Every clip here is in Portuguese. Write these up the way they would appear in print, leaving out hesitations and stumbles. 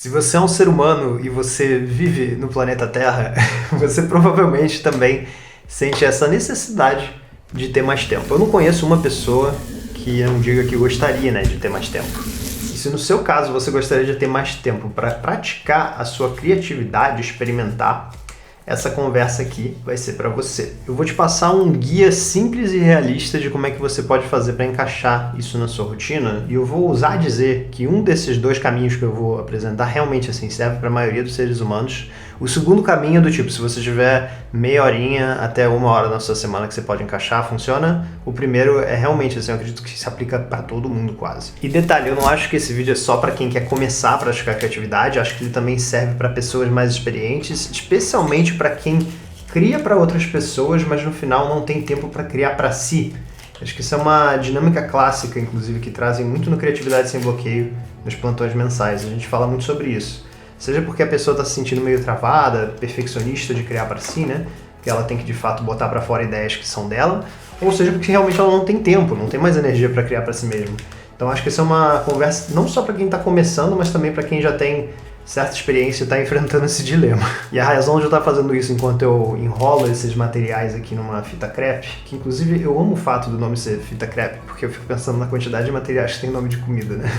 Se você é um ser humano e você vive no planeta Terra, você provavelmente também sente essa necessidade de ter mais tempo. Eu não conheço uma pessoa que não diga que gostaria, né, de ter mais tempo. E se no seu caso você gostaria de ter mais tempo para praticar a sua criatividade, experimentar, essa conversa aqui vai ser para você. Eu vou te passar um guia simples e realista de como é que você pode fazer para encaixar isso na sua rotina, e eu vou ousar dizer que um desses dois caminhos que eu vou apresentar realmente assim serve para a maioria dos seres humanos. O segundo caminho é do tipo, se você tiver meia horinha até uma hora na sua semana que você pode encaixar, funciona. O primeiro é realmente assim, eu acredito que se aplica para todo mundo quase. E detalhe, eu não acho que esse vídeo é só para quem quer começar a praticar criatividade, acho que ele também serve para pessoas mais experientes, especialmente para quem cria para outras pessoas, mas no final não tem tempo para criar para si. Acho que isso é uma dinâmica clássica, inclusive, que trazem muito no Criatividade Sem Bloqueio, nos plantões mensais. A gente fala muito sobre isso. Seja porque a pessoa está se sentindo meio travada, perfeccionista de criar para si, né? Que ela tem que, de fato, botar para fora ideias que são dela, ou seja porque realmente ela não tem tempo, não tem mais energia para criar para si mesma. Então acho que isso é uma conversa não só para quem está começando, mas também para quem já tem certa experiência e está enfrentando esse dilema. E a razão de eu estar fazendo isso enquanto eu enrolo esses materiais aqui numa fita crepe, que inclusive eu amo o fato do nome ser fita crepe, porque eu fico pensando na quantidade de materiais que tem nome de comida, né?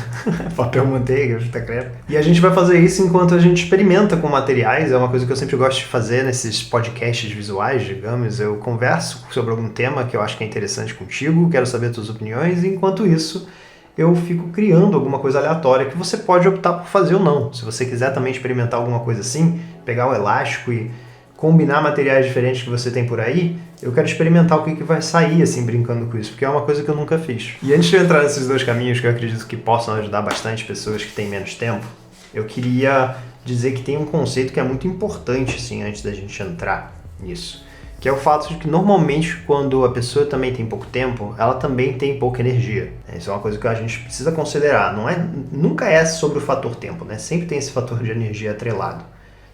Papel manteiga, fita crepe. E a gente vai fazer isso enquanto a gente experimenta com materiais, é uma coisa que eu sempre gosto de fazer nesses podcasts visuais, digamos. Eu converso sobre algum tema que eu acho que é interessante contigo, quero saber as tuas opiniões, e enquanto isso eu fico criando alguma coisa aleatória que você pode optar por fazer ou não. Se você quiser também experimentar alguma coisa assim, pegar o elástico e combinar materiais diferentes que você tem por aí, eu quero experimentar o que vai sair assim brincando com isso, porque é uma coisa que eu nunca fiz. E antes de eu entrar nesses dois caminhos que eu acredito que possam ajudar bastante pessoas que têm menos tempo, eu queria dizer que tem um conceito que é muito importante assim, antes da gente entrar nisso, que é o fato de que normalmente quando a pessoa também tem pouco tempo, ela também tem pouca energia. Isso é uma coisa que a gente precisa considerar. Nunca é sobre o fator tempo, né? Sempre tem esse fator de energia atrelado.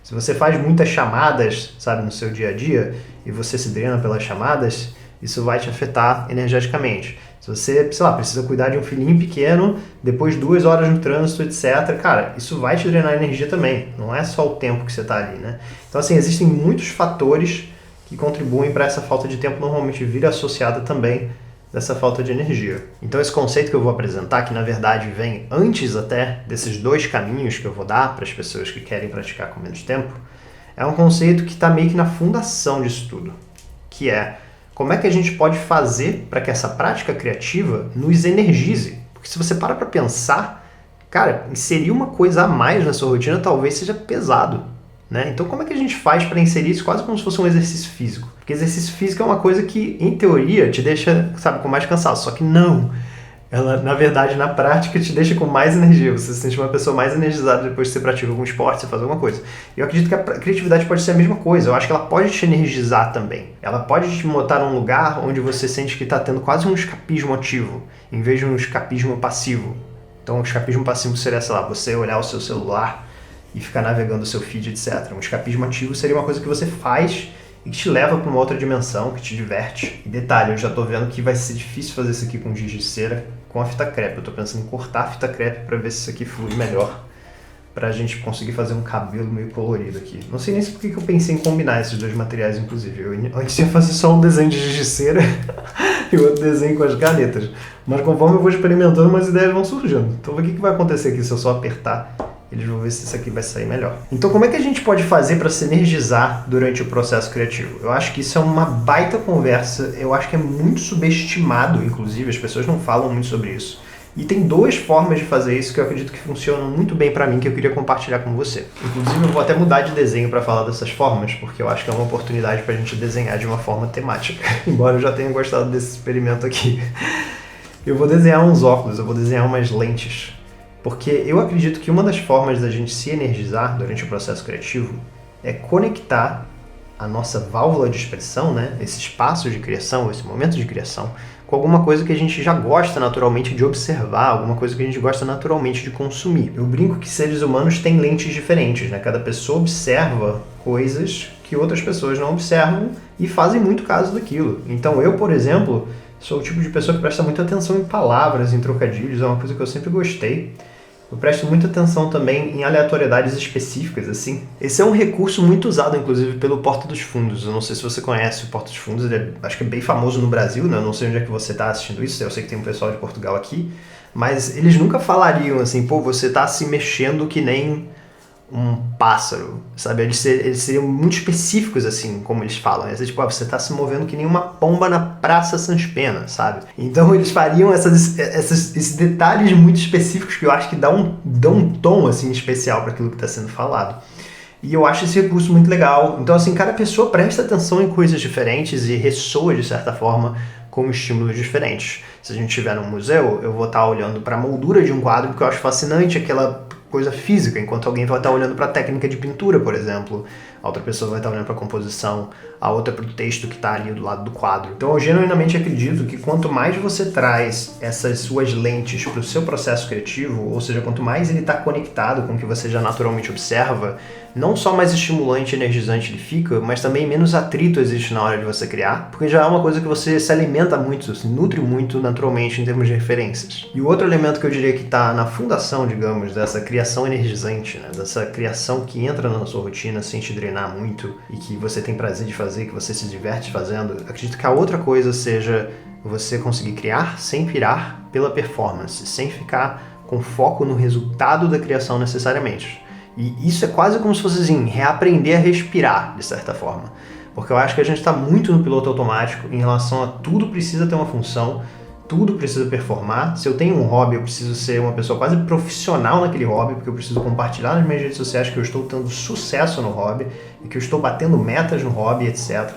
Se você faz muitas chamadas, sabe, no seu dia a dia, e você se drena pelas chamadas, isso vai te afetar energeticamente. Se você, sei lá, precisa cuidar de um filhinho pequeno, depois 2 horas no trânsito, etc., cara, isso vai te drenar energia também. Não é só o tempo que você está ali, né? Então, assim, existem muitos fatores que contribuem para essa falta de tempo, normalmente vir associada também dessa falta de energia. Então esse conceito que eu vou apresentar, que na verdade vem antes até desses dois caminhos que eu vou dar para as pessoas que querem praticar com menos tempo, é um conceito que está meio que na fundação disso tudo, que é como é que a gente pode fazer para que essa prática criativa nos energize. Porque se você para pensar, cara, inserir uma coisa a mais na sua rotina talvez seja pesado. Né? Então como é que a gente faz para inserir isso quase como se fosse um exercício físico? Porque exercício físico é uma coisa que, em teoria, te deixa, sabe, com mais cansaço. Só que não. Ela, na verdade, na prática, te deixa com mais energia. Você se sente uma pessoa mais energizada depois que você pratica algum esporte, você faz alguma coisa. E eu acredito que a criatividade pode ser a mesma coisa. Eu acho que ela pode te energizar também. Ela pode te botar num lugar onde você sente que está tendo quase um escapismo ativo, em vez de um escapismo passivo. Então, o escapismo passivo seria, sei lá, você olhar o seu celular e ficar navegando o seu feed, etc. Um escapismo ativo seria uma coisa que você faz e que te leva para uma outra dimensão, que te diverte. E detalhe, eu já tô vendo que vai ser difícil fazer isso aqui com giz de cera, com a fita crepe. Eu tô pensando em cortar a fita crepe para ver se isso aqui flui melhor, pra gente conseguir fazer um cabelo meio colorido aqui. Não sei nem por que eu pensei em combinar esses dois materiais, inclusive. Eu antes ia fazer só um desenho de giz de cera e o outro desenho com as canetas. Mas conforme eu vou experimentando, umas ideias vão surgindo. Então o que vai acontecer aqui se eu só apertar? Eles vão ver se isso aqui vai sair melhor. Então como é que a gente pode fazer para se energizar durante o processo criativo? Eu acho que isso é uma baita conversa, eu acho que é muito subestimado, inclusive, as pessoas não falam muito sobre isso. E tem 2 formas de fazer isso que eu acredito que funcionam muito bem para mim, que eu queria compartilhar com você. Inclusive eu vou até mudar de desenho para falar dessas formas, porque eu acho que é uma oportunidade para a gente desenhar de uma forma temática, embora eu já tenha gostado desse experimento aqui. Eu vou desenhar uns óculos, eu vou desenhar umas lentes. Porque eu acredito que uma das formas da gente se energizar durante o processo criativo é conectar a nossa válvula de expressão, né, esse espaço de criação, esse momento de criação, com alguma coisa que a gente já gosta naturalmente de observar, alguma coisa que a gente gosta naturalmente de consumir. Eu brinco que seres humanos têm lentes diferentes, né? Cada pessoa observa coisas que outras pessoas não observam e fazem muito caso daquilo. Então eu, por exemplo, sou o tipo de pessoa que presta muita atenção em palavras, em trocadilhos, é uma coisa que eu sempre gostei. eu presto muita atenção também em aleatoriedades específicas, assim. Esse é um recurso muito usado, inclusive, pelo Porta dos Fundos. Eu não sei se você conhece o Porta dos Fundos, acho que é bem famoso no Brasil, né? Eu não sei onde é que você está assistindo isso, eu sei que tem um pessoal de Portugal aqui, mas eles nunca falariam assim, pô, você está se mexendo que nem um pássaro, sabe? Eles seriam muito específicos, assim, como eles falam. Né? Tipo, você tá se movendo que nem uma pomba na Praça Sans Pena, sabe? Então eles fariam esses detalhes muito específicos que eu acho que dão um tom, assim, especial para aquilo que está sendo falado. E eu acho esse recurso muito legal. Então, assim, cada pessoa presta atenção em coisas diferentes e ressoa, de certa forma, com estímulos diferentes. Se a gente estiver num museu, eu vou estar olhando para a moldura de um quadro, porque eu acho fascinante aquela coisa física, enquanto alguém vai estar olhando para a técnica de pintura, por exemplo, a outra pessoa vai estar olhando para a composição, a outra para o texto que está ali do lado do quadro. Então eu genuinamente acredito que quanto mais você traz essas suas lentes para o seu processo criativo, ou seja, quanto mais ele está conectado com o que você já naturalmente observa, não só mais estimulante e energizante ele fica, mas também menos atrito existe na hora de você criar, porque já é uma coisa que você se alimenta muito, se nutre muito naturalmente em termos de referências. E o outro elemento que eu diria que está na fundação, digamos, dessa criação energizante, né, dessa criação que entra na sua rotina sem te drenar muito e que você tem prazer de fazer, que você se diverte fazendo, acredito que a outra coisa seja você conseguir criar sem pirar pela performance, sem ficar com foco no resultado da criação necessariamente. E isso é quase como se fosse assim, reaprender a respirar, de certa forma. Porque eu acho que a gente está muito no piloto automático em relação a tudo precisa ter uma função, tudo precisa performar. Se eu tenho um hobby, eu preciso ser uma pessoa quase profissional naquele hobby, porque eu preciso compartilhar nas minhas redes sociais que eu estou tendo sucesso no hobby e que eu estou batendo metas no hobby, etc.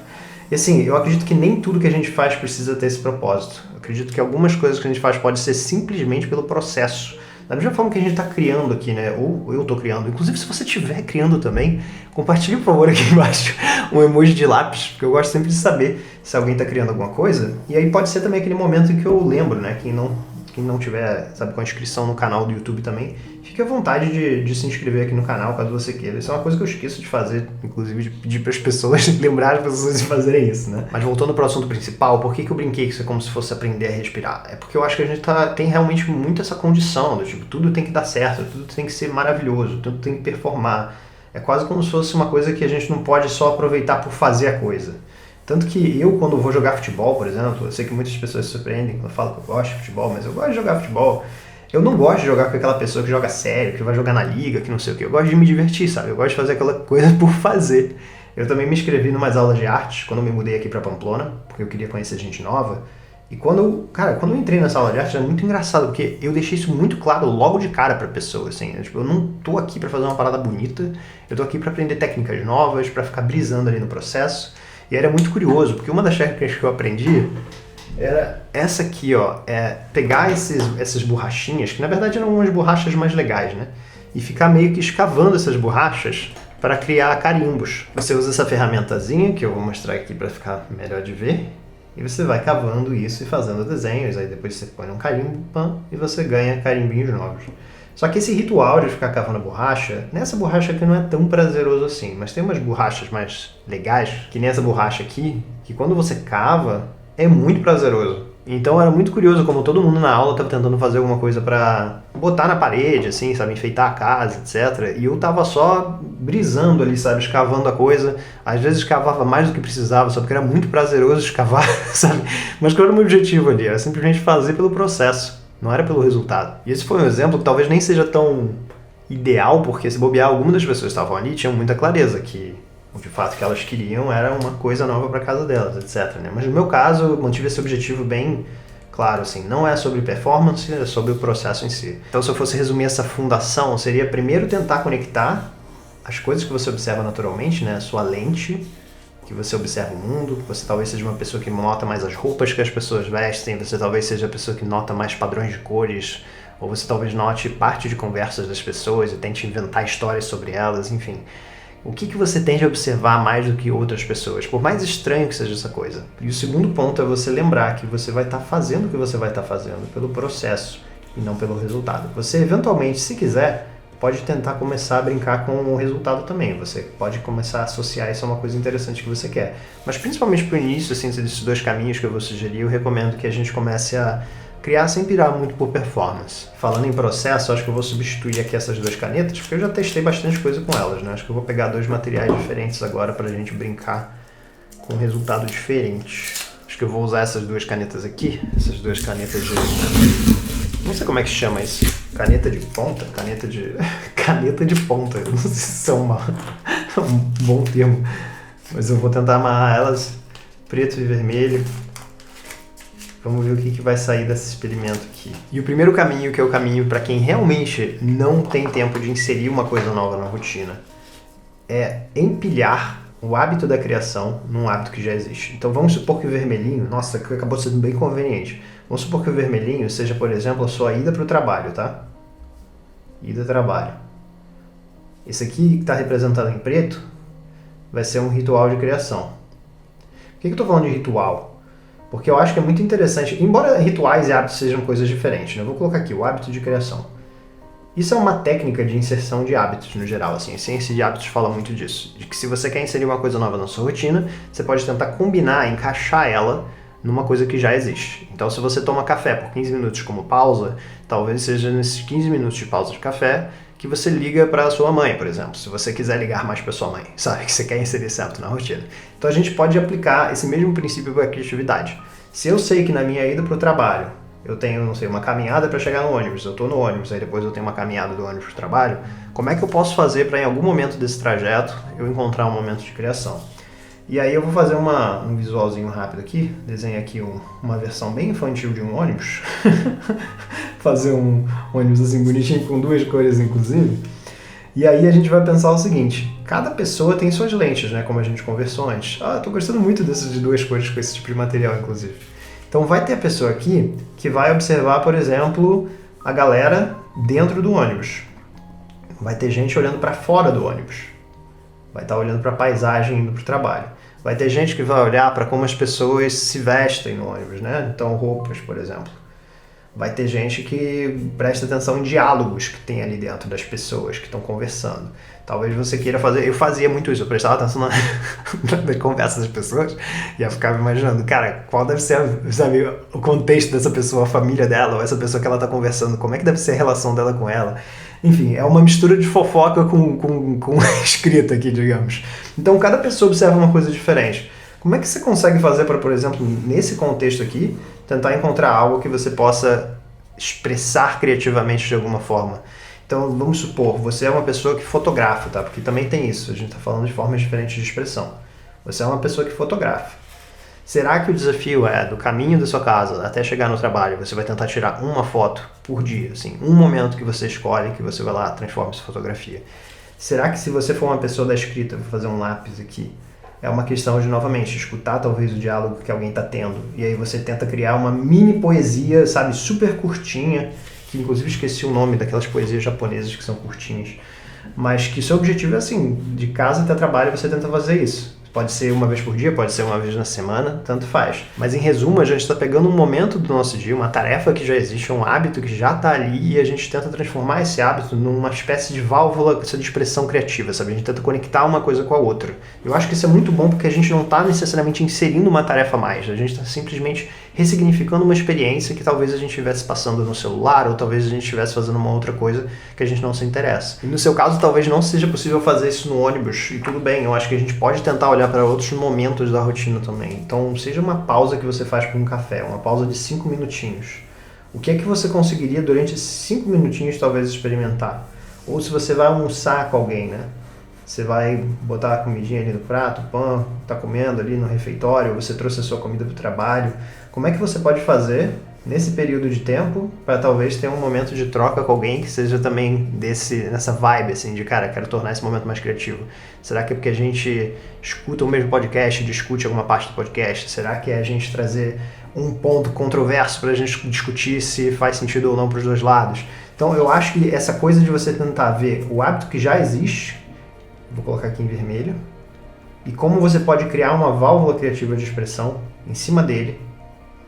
E assim, eu acredito que nem tudo que a gente faz precisa ter esse propósito. Eu acredito que algumas coisas que a gente faz pode ser simplesmente pelo processo. Da mesma forma que a gente está criando aqui, né? Ou eu estou criando. Inclusive, se você estiver criando também, compartilhe, por favor, aqui embaixo um emoji de lápis, porque eu gosto sempre de saber se alguém está criando alguma coisa. E aí pode ser também aquele momento em que eu lembro, né? Quem não tiver, sabe, com a inscrição no canal do YouTube também, fique à vontade de se inscrever aqui no canal, caso você queira. Isso é uma coisa que eu esqueço de fazer, inclusive de pedir para as pessoas, lembrar as pessoas de fazerem isso, né? Mas voltando para o assunto principal, por que eu brinquei que isso é como se fosse aprender a respirar? É porque eu acho que a gente tem realmente muito essa condição, do tipo, tudo tem que dar certo, tudo tem que ser maravilhoso, tudo tem que performar. É quase como se fosse uma coisa que a gente não pode só aproveitar por fazer a coisa. Tanto que eu, quando vou jogar futebol, por exemplo, eu sei que muitas pessoas se surpreendem quando eu falo que eu gosto de futebol, mas eu gosto de jogar futebol. Eu não gosto de jogar com aquela pessoa que joga sério, que vai jogar na liga, que não sei o quê. Eu gosto de me divertir, sabe? Eu gosto de fazer aquela coisa por fazer. Eu também me inscrevi em umas aulas de arte quando eu me mudei aqui pra Pamplona, porque eu queria conhecer gente nova. E quando eu entrei nessa aula de arte, era muito engraçado, porque eu deixei isso muito claro logo de cara pra pessoa, assim. Tipo, eu não tô aqui pra fazer uma parada bonita, eu tô aqui pra aprender técnicas novas, pra ficar brisando ali no processo. E era muito curioso, porque uma das técnicas que eu aprendi era essa aqui, ó, pegar essas borrachinhas, que na verdade eram umas borrachas mais legais, né? E ficar meio que escavando essas borrachas para criar carimbos. Você usa essa ferramentazinha, que eu vou mostrar aqui para ficar melhor de ver, e você vai cavando isso e fazendo desenhos, aí depois você põe um carimbo, pam, e você ganha carimbinhos novos. Só que esse ritual de ficar cavando a borracha, nessa borracha aqui não é tão prazeroso assim, mas tem umas borrachas mais legais, que nem essa borracha aqui, que quando você cava, é muito prazeroso. Então era muito curioso como todo mundo na aula estava tentando fazer alguma coisa pra botar na parede, assim, sabe, enfeitar a casa, etc. E eu tava só brisando ali, sabe, escavando a coisa. Às vezes escavava mais do que precisava, só porque era muito prazeroso escavar, sabe. Mas qual era o meu objetivo ali? Era simplesmente fazer pelo processo. Não era pelo resultado. E esse foi um exemplo que talvez nem seja tão ideal, porque se bobear, algumas das pessoas que estavam ali tinham muita clareza que de fato que elas queriam era uma coisa nova para casa delas, etc. Né? Mas no meu caso, eu mantive esse objetivo bem claro, assim, não é sobre performance, é sobre o processo em si. Então, se eu fosse resumir essa fundação, seria primeiro tentar conectar as coisas que você observa naturalmente, né? A sua lente, que você observa o mundo, você talvez seja uma pessoa que nota mais as roupas que as pessoas vestem, você talvez seja a pessoa que nota mais padrões de cores, ou você talvez note parte de conversas das pessoas e tente inventar histórias sobre elas, enfim. O que você tende a observar mais do que outras pessoas, por mais estranho que seja essa coisa. E o segundo ponto é você lembrar que você vai estar fazendo o que você vai estar fazendo pelo processo e não pelo resultado. Você eventualmente, se quiser, pode tentar começar a brincar com o resultado também. Você pode começar a associar isso a uma coisa interessante que você quer. Mas principalmente para o início, assim, desses dois caminhos que eu vou sugerir, eu recomendo que a gente comece a criar sem pirar muito por performance. Falando em processo, acho que eu vou substituir aqui essas duas canetas, porque eu já testei bastante coisa com elas, né? Acho que eu vou pegar dois materiais diferentes agora pra gente brincar com um resultado diferente. Acho que eu vou usar essas duas canetas aqui, essas duas canetas de... não sei como é que chama isso. Caneta de ponta? Caneta de ponta. Eu não sei se são um bom termo. Mas eu vou tentar amarrar elas preto e vermelho. Vamos ver o que vai sair desse experimento aqui. E o primeiro caminho, que é o caminho para quem realmente não tem tempo de inserir uma coisa nova na rotina, é empilhar o hábito da criação num hábito que já existe. Então vamos supor que o vermelhinho, nossa, acabou sendo bem conveniente. Vamos supor que o vermelhinho seja, por exemplo, a sua ida para o trabalho, tá? Ida ao trabalho. Esse aqui que está representado em preto vai ser um ritual de criação. Por que eu estou falando de ritual? Porque eu acho que é muito interessante, embora rituais e hábitos sejam coisas diferentes, né? Eu vou colocar aqui o hábito de criação. Isso é uma técnica de inserção de hábitos no geral, assim. A ciência de hábitos fala muito disso, de que se você quer inserir uma coisa nova na sua rotina, você pode tentar combinar, encaixar ela numa coisa que já existe. Então, se você toma café por 15 minutos como pausa, talvez seja nesses 15 minutos de pausa de café que você liga para a sua mãe, por exemplo, se você quiser ligar mais para sua mãe, sabe, que você quer inserir esse hábito na rotina. Então a gente pode aplicar esse mesmo princípio para a criatividade. Se eu sei que na minha ida para o trabalho eu tenho, não sei, uma caminhada para chegar no ônibus, eu estou no ônibus, aí depois eu tenho uma caminhada do ônibus para o trabalho, como é que eu posso fazer para em algum momento desse trajeto eu encontrar um momento de criação? E aí eu vou fazer um visualzinho rápido aqui, desenhar aqui uma versão bem infantil de um ônibus, fazer um ônibus assim bonitinho com duas cores inclusive, e aí a gente vai pensar o seguinte, cada pessoa tem suas lentes, né, como a gente conversou antes. Eu tô gostando muito desses de duas cores com esse tipo de material inclusive. Então vai ter a pessoa aqui que vai observar, por exemplo, a galera dentro do ônibus. Vai ter gente olhando para fora do ônibus. Vai estar olhando para a paisagem indo para o trabalho. Vai ter gente que vai olhar para como as pessoas se vestem no ônibus, né? Então, roupas, por exemplo. Vai ter gente que presta atenção em diálogos que tem ali dentro das pessoas que estão conversando. Talvez você queira fazer... Eu fazia muito isso, eu prestava atenção na conversa das pessoas e eu ficava imaginando, cara, qual deve ser, sabe, o contexto dessa pessoa, a família dela, ou essa pessoa que ela está conversando, como é que deve ser a relação dela com ela. Enfim, é uma mistura de fofoca com escrita aqui, digamos. Então, cada pessoa observa uma coisa diferente. Como é que você consegue fazer para, por exemplo, nesse contexto aqui, tentar encontrar algo que você possa expressar criativamente de alguma forma? Então, vamos supor, você é uma pessoa que fotografa, tá? Porque também tem isso, a gente está falando de formas diferentes de expressão. Você é uma pessoa que fotografa. Será que o desafio é, do caminho da sua casa até chegar no trabalho, você vai tentar tirar uma foto por dia, assim, um momento que você escolhe, que você vai lá, transforma essa fotografia? Será que se você for uma pessoa da escrita, vou fazer um lápis aqui, é uma questão de, novamente, escutar talvez o diálogo que alguém está tendo, e aí você tenta criar uma mini poesia, sabe, super curtinha, que inclusive esqueci o nome daquelas poesias japonesas que são curtinhas, mas que seu objetivo é assim, de casa até trabalho você tenta fazer isso. Pode ser uma vez por dia, pode ser uma vez na semana, tanto faz. Mas em resumo, a gente está pegando um momento do nosso dia, uma tarefa que já existe, um hábito que já está ali e a gente tenta transformar esse hábito numa espécie de válvula de expressão criativa, sabe? A gente tenta conectar uma coisa com a outra. Eu acho que isso é muito bom porque a gente não está necessariamente inserindo uma tarefa a mais, a gente está simplesmente ressignificando uma experiência que talvez a gente estivesse passando no celular ou talvez a gente estivesse fazendo uma outra coisa que a gente não se interessa. E no seu caso, talvez não seja possível fazer isso no ônibus e tudo bem, eu acho que a gente pode tentar olhar para outros momentos da rotina também. Então, seja uma pausa que você faz por um café, uma pausa de 5 minutinhos. O que é que você conseguiria durante esses 5 minutinhos talvez experimentar? Ou se você vai almoçar com alguém, né? Você vai botar a comidinha ali no prato, o pão, tá comendo ali no refeitório, você trouxe a sua comida para o trabalho. Como é que você pode fazer nesse período de tempo para talvez ter um momento de troca com alguém que seja também nessa vibe, assim, de cara, quero tornar esse momento mais criativo? Será que é porque a gente escuta o mesmo podcast e discute alguma parte do podcast? Será que é a gente trazer um ponto controverso para a gente discutir se faz sentido ou não para os dois lados? Então eu acho que essa coisa de você tentar ver o hábito que já existe, vou colocar aqui em vermelho, e como você pode criar uma válvula criativa de expressão em cima dele,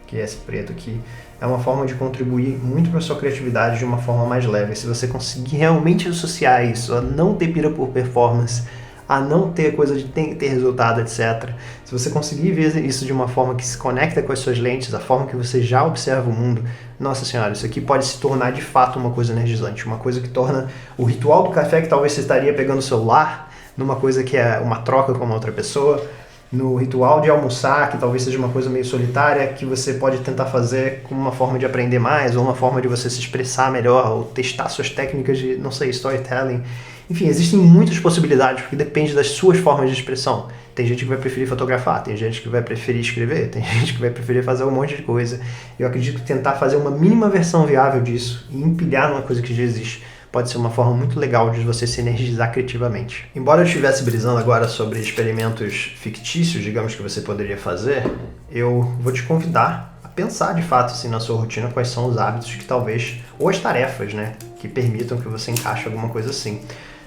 que é esse preto aqui, é uma forma de contribuir muito para a sua criatividade de uma forma mais leve. Se você conseguir realmente associar isso a não ter pira por performance, a não ter coisa de tem que ter resultado, etc. Se você conseguir ver isso de uma forma que se conecta com as suas lentes, a forma que você já observa o mundo, nossa senhora, isso aqui pode se tornar de fato uma coisa energizante, uma coisa que torna o ritual do café que talvez você estaria pegando o celular, numa coisa que é uma troca com uma outra pessoa, no ritual de almoçar, que talvez seja uma coisa meio solitária, que você pode tentar fazer como uma forma de aprender mais, ou uma forma de você se expressar melhor, ou testar suas técnicas de, não sei, storytelling. Enfim, existem muitas possibilidades, porque depende das suas formas de expressão. Tem gente que vai preferir fotografar, tem gente que vai preferir escrever, tem gente que vai preferir fazer um monte de coisa. Eu acredito que tentar fazer uma mínima versão viável disso e empilhar numa coisa que já existe pode ser uma forma muito legal de você se energizar criativamente. Embora eu estivesse brisando agora sobre experimentos fictícios, digamos, que você poderia fazer, eu vou te convidar a pensar de fato assim, na sua rotina quais são os hábitos que talvez, ou as tarefas, né, que permitam que você encaixe alguma coisa assim.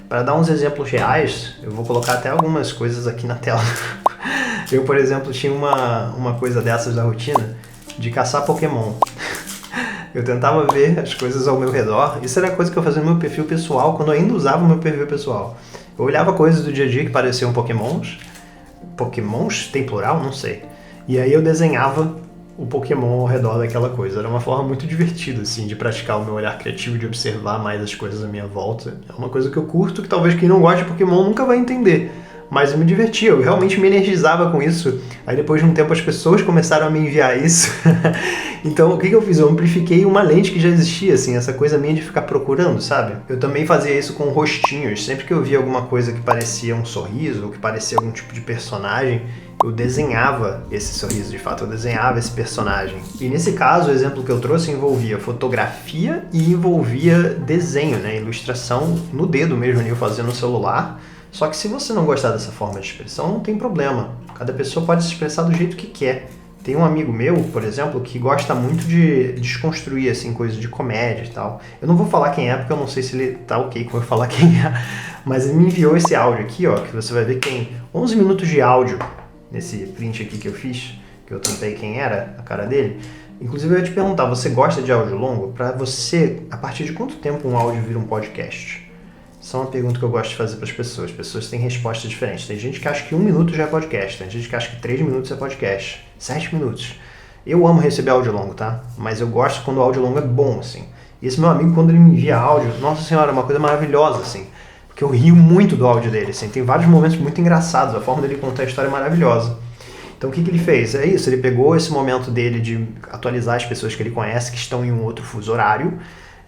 Para dar uns exemplos reais, eu vou colocar até algumas coisas aqui na tela. Eu, por exemplo, tinha uma coisa dessas da rotina de caçar Pokémon. Eu tentava ver as coisas ao meu redor. Isso era coisa que eu fazia no meu perfil pessoal, quando eu ainda usava o meu perfil pessoal. Eu olhava coisas do dia a dia que pareciam Pokémons. Pokémons? Tem plural? Não sei. E aí eu desenhava o Pokémon ao redor daquela coisa. Era uma forma muito divertida, assim, de praticar o meu olhar criativo, de observar mais as coisas à minha volta. É uma coisa que eu curto, que talvez quem não gosta de Pokémon nunca vai entender. Mas eu me divertia, eu realmente me energizava com isso. Aí depois de um tempo as pessoas começaram a me enviar isso. Então o que eu fiz? Eu amplifiquei uma lente que já existia, assim, essa coisa minha de ficar procurando, sabe? Eu também fazia isso com rostinhos. Sempre que eu via alguma coisa que parecia um sorriso, ou que parecia algum tipo de personagem, eu desenhava esse sorriso de fato, eu desenhava esse personagem. E nesse caso, o exemplo que eu trouxe envolvia fotografia e envolvia desenho, né? Ilustração no dedo mesmo, eu fazia no celular. Só que se você não gostar dessa forma de expressão, não tem problema. Cada pessoa pode se expressar do jeito que quer. Tem um amigo meu, por exemplo, que gosta muito de desconstruir assim, coisas de comédia e tal. Eu não vou falar quem é, porque eu não sei se ele tá ok com eu falar quem é. Mas ele me enviou esse áudio aqui, ó, que você vai ver que tem 11 minutos de áudio nesse print aqui que eu fiz, que eu tampei quem era, a cara dele. Inclusive eu ia te perguntar, você gosta de áudio longo? Pra você, a partir de quanto tempo um áudio vira um podcast? Isso é uma pergunta que eu gosto de fazer para as pessoas. As pessoas têm respostas diferentes. Tem gente que acha que 1 minuto já é podcast, tem gente que acha que 3 minutos é podcast, 7 minutos. Eu amo receber áudio longo, tá? Mas eu gosto quando o áudio longo é bom, assim. E esse meu amigo, quando ele me envia áudio, nossa senhora, é uma coisa maravilhosa, assim. Porque eu rio muito do áudio dele, assim. Tem vários momentos muito engraçados, a forma dele contar a história é maravilhosa. Então o que ele fez? É isso, ele pegou esse momento dele de atualizar as pessoas que ele conhece, que estão em um outro fuso horário,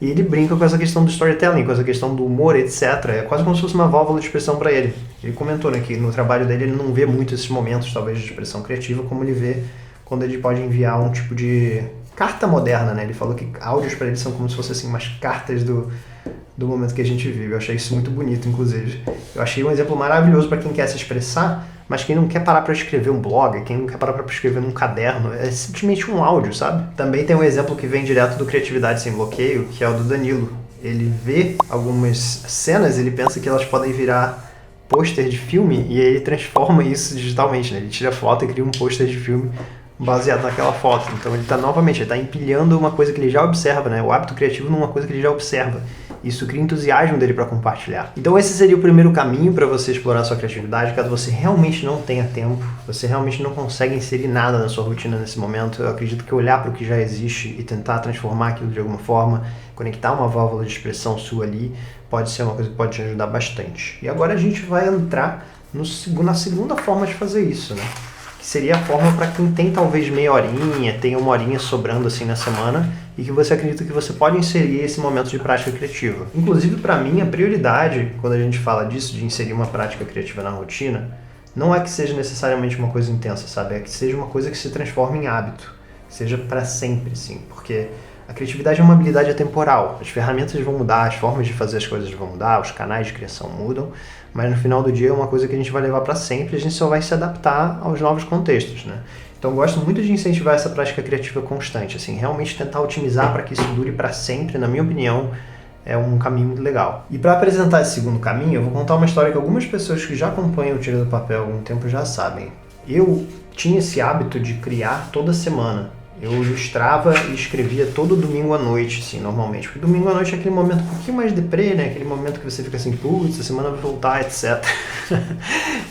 e ele brinca com essa questão do storytelling, com essa questão do humor, etc. É quase como se fosse uma válvula de expressão para ele. Ele comentou, né, que no trabalho dele ele não vê muito esses momentos, talvez, de expressão criativa, como ele vê quando ele pode enviar um tipo de carta moderna, né? Ele falou que áudios para ele são como se fossem assim, umas cartas do momento que a gente vive. Eu achei isso muito bonito, inclusive. Eu achei um exemplo maravilhoso para quem quer se expressar, mas quem não quer parar para escrever um blog, quem não quer parar para escrever num caderno, é simplesmente um áudio, sabe? Também tem um exemplo que vem direto do Criatividade Sem Bloqueio, que é o do Danilo. Ele vê algumas cenas, ele pensa que elas podem virar pôster de filme, e aí ele transforma isso digitalmente, né? Ele tira foto e cria um pôster de filme baseado naquela foto. Então ele está empilhando uma coisa que ele já observa, né? O hábito criativo numa coisa que ele já observa. Isso cria entusiasmo dele para compartilhar. Então esse seria o primeiro caminho para você explorar sua criatividade, caso você realmente não tenha tempo, você realmente não consegue inserir nada na sua rotina nesse momento. Eu acredito que olhar para o que já existe e tentar transformar aquilo de alguma forma, conectar uma válvula de expressão sua ali, pode ser uma coisa que pode te ajudar bastante. E agora a gente vai entrar na segunda forma de fazer isso, né? Que seria a forma para quem tem talvez meia horinha, tem 1 horinha sobrando assim na semana e que você acredita que você pode inserir esse momento de prática criativa. Inclusive, para mim, a prioridade, quando a gente fala disso, de inserir uma prática criativa na rotina, não é que seja necessariamente uma coisa intensa, sabe? É que seja uma coisa que se transforme em hábito, que seja para sempre, sim, porque a criatividade é uma habilidade atemporal. As ferramentas vão mudar, as formas de fazer as coisas vão mudar, os canais de criação mudam, mas no final do dia é uma coisa que a gente vai levar para sempre e a gente só vai se adaptar aos novos contextos, né? Então eu gosto muito de incentivar essa prática criativa constante, assim, realmente tentar otimizar para que isso dure para sempre, na minha opinião, é um caminho muito legal. E para apresentar esse segundo caminho, eu vou contar uma história que algumas pessoas que já acompanham o Tira do Papel há algum tempo já sabem. Eu tinha esse hábito de criar toda semana. Eu ilustrava e escrevia todo domingo à noite, assim, normalmente. Porque domingo à noite é aquele momento um pouquinho mais deprê, né? Aquele momento que você fica assim, putz, a semana vai voltar, etc.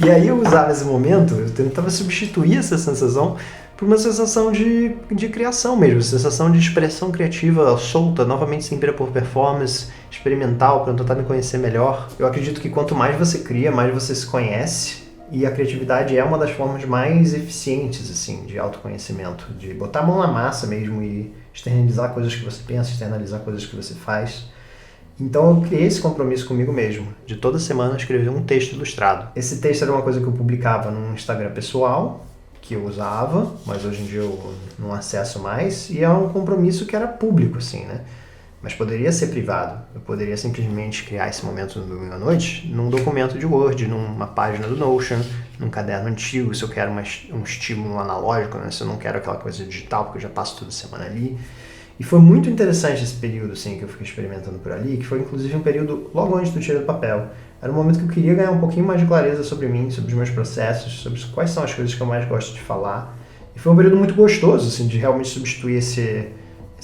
E aí eu usava esse momento, eu tentava substituir essa sensação por uma sensação de criação mesmo, sensação de expressão criativa solta, novamente sem por performance, experimental, para tentar me conhecer melhor. Eu acredito que quanto mais você cria, mais você se conhece, e a criatividade é uma das formas mais eficientes, assim, de autoconhecimento, de botar a mão na massa mesmo e externalizar coisas que você pensa, externalizar coisas que você faz. Então eu criei esse compromisso comigo mesmo, de toda semana escrever um texto ilustrado. Esse texto era uma coisa que eu publicava no Instagram pessoal, que eu usava, mas hoje em dia eu não acesso mais, e é um compromisso que era público, assim, né? Mas poderia ser privado. Eu poderia simplesmente criar esse momento no domingo à noite num documento de Word, numa página do Notion, num caderno antigo, se eu quero um estímulo analógico, né? Se eu não quero aquela coisa digital, porque eu já passo toda semana ali. E foi muito interessante esse período, assim, que eu fiquei experimentando por ali, que foi inclusive um período logo antes do tiro do papel. Era um momento que eu queria ganhar um pouquinho mais de clareza sobre mim, sobre os meus processos, sobre quais são as coisas que eu mais gosto de falar. E foi um período muito gostoso, assim, de realmente substituir esse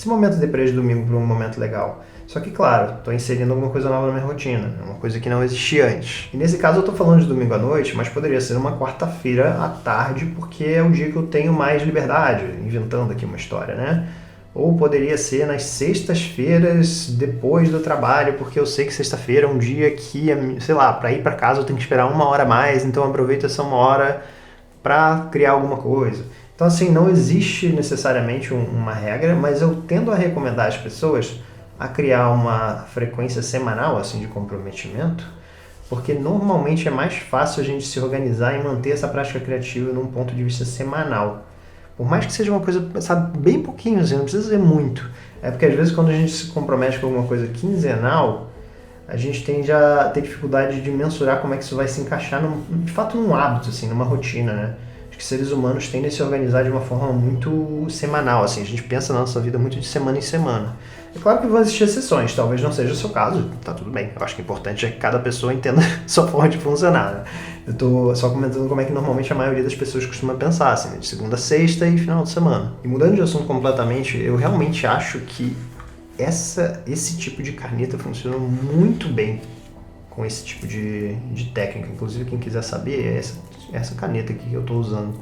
momento deprê de domingo por um momento legal. Só que, claro, estou inserindo alguma coisa nova na minha rotina, uma coisa que não existia antes. E nesse caso eu estou falando de domingo à noite, mas poderia ser uma quarta-feira à tarde, porque é o dia que eu tenho mais liberdade, inventando aqui uma história, né? Ou poderia ser nas sextas-feiras depois do trabalho, porque eu sei que sexta-feira é um dia que, sei lá, para ir para casa eu tenho que esperar 1 hora a mais, então eu aproveito essa 1 hora para criar alguma coisa. Então, assim, não existe necessariamente uma regra, mas eu tendo a recomendar às pessoas a criar uma frequência semanal, assim, de comprometimento, porque normalmente é mais fácil a gente se organizar e manter essa prática criativa num ponto de vista semanal. Por mais que seja uma coisa, sabe, bem pouquinho, assim, não precisa ser muito. É porque às vezes quando a gente se compromete com alguma coisa quinzenal, a gente tende a ter dificuldade de mensurar como é que isso vai se encaixar, de fato, num hábito, assim, numa rotina, né? Acho que seres humanos tendem a se organizar de uma forma muito semanal, assim, a gente pensa na nossa vida muito de semana em semana. É claro que vão existir exceções, talvez não seja o seu caso, tá tudo bem. Eu acho que o importante é que cada pessoa entenda sua forma de funcionar, né? Eu tô só comentando como é que normalmente a maioria das pessoas costuma pensar, assim, né? De segunda a sexta e final de semana. E mudando de assunto completamente, eu realmente acho que esse tipo de caneta funciona muito bem com esse tipo de técnica. Inclusive, quem quiser saber, é essa caneta aqui que eu estou usando.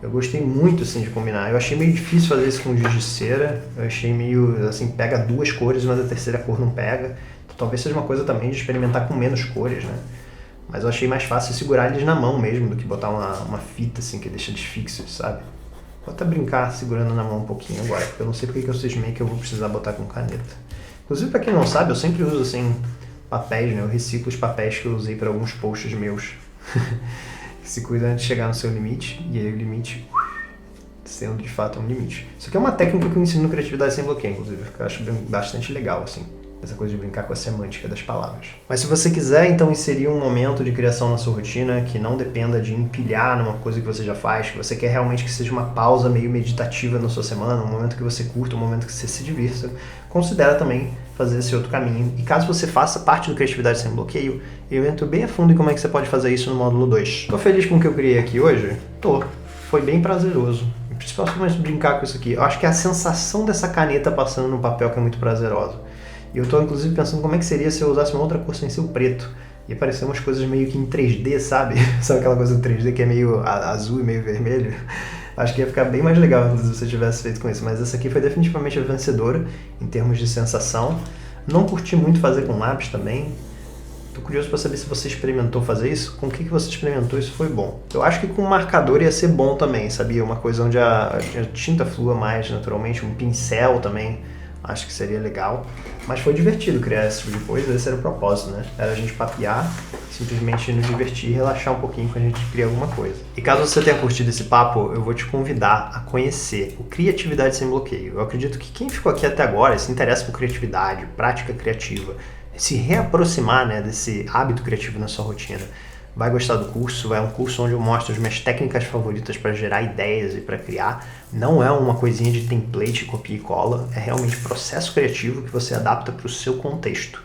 Eu gostei muito, assim, de combinar. Eu achei meio difícil fazer isso com giz de cera. Eu achei meio, assim, pega 2 cores, mas a terceira cor não pega. Então, talvez seja uma coisa também de experimentar com menos cores, né? Mas eu achei mais fácil segurar eles na mão mesmo do que botar uma fita, assim, que deixa eles fixos, sabe? Vou até brincar segurando na mão um pouquinho agora, porque eu não sei porque eu cismei que eu vou precisar botar com caneta. Inclusive, pra quem não sabe, eu sempre uso, assim, papéis, né? Eu reciclo os papéis que eu usei para alguns posts meus. Se cuida antes de chegar no seu limite, e aí o limite sendo de fato um limite. Isso aqui é uma técnica que eu ensino no Criatividade Sem Bloqueio, inclusive, que eu acho bastante legal, assim, essa coisa de brincar com a semântica das palavras. Mas se você quiser, então, inserir um momento de criação na sua rotina que não dependa de empilhar numa coisa que você já faz, que você quer realmente que seja uma pausa meio meditativa na sua semana, um momento que você curta, um momento que você se divirta, considera também fazer esse outro caminho. E caso você faça parte do Criatividade Sem Bloqueio, eu entro bem a fundo em como é que você pode fazer isso no módulo 2. Tô feliz com o que eu criei aqui hoje? Tô. Foi bem prazeroso. Principalmente brincar com isso aqui. Eu acho que é a sensação dessa caneta passando no papel que é muito prazerosa. E eu tô, inclusive, pensando como é que seria se eu usasse uma outra cor sem ser o preto. Ia parecer umas coisas meio que em 3D, sabe? Sabe aquela coisa 3D que é meio azul e meio vermelho? Acho que ia ficar bem mais legal se você tivesse feito com isso. Mas essa aqui foi definitivamente a vencedora em termos de sensação. Não curti muito fazer com lápis também. Tô curioso para saber se você experimentou fazer isso. Com o que você experimentou, isso foi bom. Eu acho que com marcador ia ser bom também, sabia? Uma coisa onde a tinta flua mais naturalmente, um pincel também. Acho que seria legal. Mas foi divertido criar esse tipo de coisa, esse era o propósito, né? Era a gente papear, simplesmente nos divertir e relaxar um pouquinho quando a gente cria alguma coisa. E caso você tenha curtido esse papo, eu vou te convidar a conhecer o Criatividade Sem Bloqueio. Eu acredito que quem ficou aqui até agora se interessa por criatividade, prática criativa, se reaproximar, né, desse hábito criativo na sua rotina, vai gostar do curso. É um curso onde eu mostro as minhas técnicas favoritas para gerar ideias e para criar. Não é uma coisinha de template, copia e cola, é realmente processo criativo que você adapta para o seu contexto.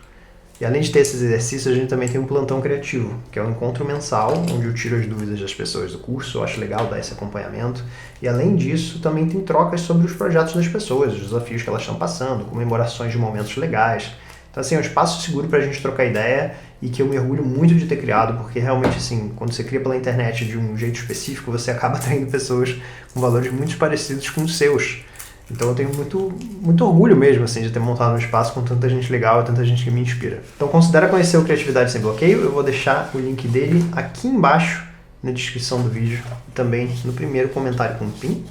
E além de ter esses exercícios, a gente também tem um plantão criativo, que é um encontro mensal, onde eu tiro as dúvidas das pessoas do curso. Eu acho legal dar esse acompanhamento. E além disso, também tem trocas sobre os projetos das pessoas, os desafios que elas estão passando, comemorações de momentos legais. Então, assim, é um espaço seguro para a gente trocar ideia e que eu me orgulho muito de ter criado, porque realmente, assim, quando você cria pela internet de um jeito específico, você acaba atraindo pessoas com valores muito parecidos com os seus. Então eu tenho muito orgulho mesmo, assim, de ter montado um espaço com tanta gente legal e tanta gente que me inspira. Então considera conhecer o Criatividade Sem Bloqueio, eu vou deixar o link dele aqui embaixo na descrição do vídeo e também no primeiro comentário com o pin.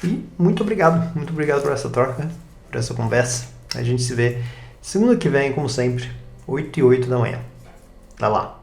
E muito obrigado por essa troca, por essa conversa. A gente se vê segunda que vem, como sempre, 8 e 8 da manhã. Vai lá!